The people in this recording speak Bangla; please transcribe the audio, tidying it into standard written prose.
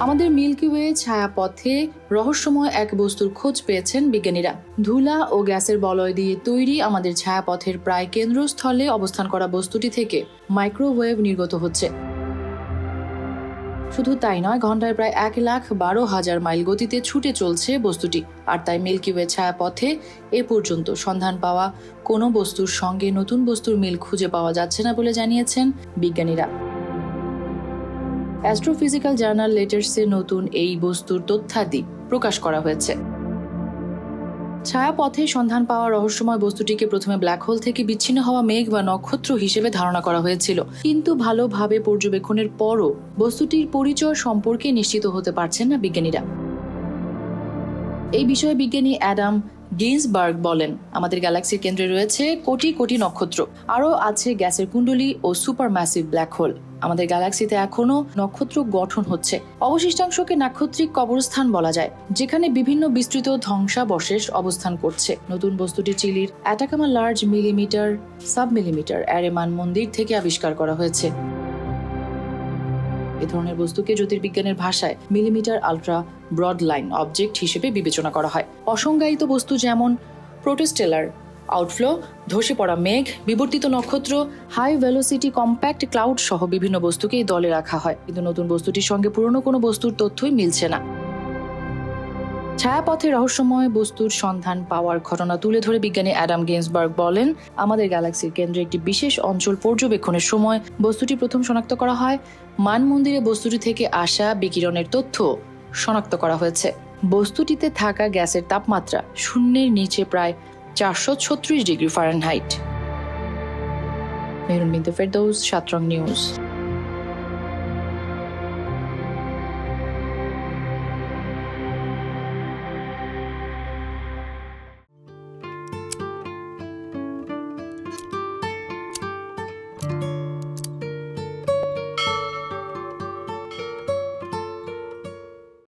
আমাদের মিল্কি ওয়ে ছায়াপথে রহস্যময় এক বস্তুর খোঁজ পেয়েছেন বিজ্ঞানীরা। ধুলা ও গ্যাসের বলয় দিয়ে তৈরি আমাদের ছায়াপথের প্রায় কেন্দ্রস্থলে অবস্থান করা বস্তুটি থেকে মাইক্রোওয়েভ নির্গত হচ্ছে। শুধু তাই নয়, ঘন্টায় প্রায় 1,12,000 মাইল গতিতে ছুটে চলছে বস্তুটি। আর তাই মিল্কি ওয়ে ছায়াপথে এ পর্যন্ত সন্ধান পাওয়া কোনো বস্তুর সঙ্গে নতুন বস্তুর মিল খুঁজে পাওয়া যাচ্ছে না বলে জানিয়েছেন বিজ্ঞানীরা। অ্যাস্ট্রোফিজিক্যাল জার্নাল লেটার্সে নতুন এই বস্তুর তথ্যাদি প্রকাশ করা হয়েছে। ছায়াপথে সন্ধান পাওয়া রহস্যময় বস্তুটিকে প্রথমে ব্ল্যাক হোল থেকে বিচ্ছিন্ন হওয়া মেঘ বা নক্ষত্র হিসেবে ধারণা করা হয়েছিল, কিন্তু ভালোভাবে পর্যবেক্ষণের পরও বস্তুটির পরিচয় সম্পর্কে নিশ্চিত হতে পারছেন না বিজ্ঞানীরা। এই বিষয়ে বিজ্ঞানী অ্যাডাম গিন্সবার্গ বলেন, আমাদের গ্যালাক্সির কেন্দ্রে রয়েছে কোটি কোটি নক্ষত্র, আরও আছে গ্যাসের কুণ্ডলী ও সুপারম্যাসিভ ব্ল্যাক হোল। আমাদের গ্যালাক্সিতে এখনো নক্ষত্র গঠন হচ্ছে। অবশিষ্টাংশকে নাক্ষত্রিক কবরস্থান বলা যায়, যেখানে বিভিন্ন বিস্তৃত ধ্বংসাবশেষ অবস্থান করছে। নতুন বস্তুটি চিলির Atacama large millimetre sub millimetre array মানমন্দির থেকে আবিষ্কার করা হয়েছে। এ ধরনের বস্তুকে জ্যোতির্বিজ্ঞানের ভাষায় millimetre ultra broad line object হিসেবে বিবেচনা করা হয়। অসংজ্ঞায়িত বস্তু যেমন প্রোটোস্টেলার আউটফ্লো, ধসে পড়া মেঘ, বিবর্তিত নক্ষত্র, হাই ভেলোসিটি কম্প্যাক্ট ক্লাউড সহ বিভিন্ন বস্তুকে এই দলে রাখা হয়, কিন্তু নতুন বস্তুটির সঙ্গে পুরনো কোনো বস্তুর তথ্যই মিলছে না। ছায়াপথে রহস্যময় বস্তুর সন্ধান পাওয়ার ঘটনা তুলে ধরে বিজ্ঞানী অ্যাডাম গিন্সবার্গ বলেন, আমাদের গ্যালাক্সির কেন্দ্রে একটি বিশেষ অঞ্চল পর্যবেক্ষণের সময় বস্তুটি প্রথম শনাক্ত করা হয়। মানমন্দিরে বস্তুটি থেকে আসা বিকিরণের তথ্য শনাক্ত করা হয়েছে। বস্তুটিতে থাকা গ্যাসের তাপমাত্রা শূন্যের নিচে প্রায় 436 ডিগ্রি ফারেনহাইট। মেহরুন বিনতে ফেরদৌস, 7 রং নিউজ।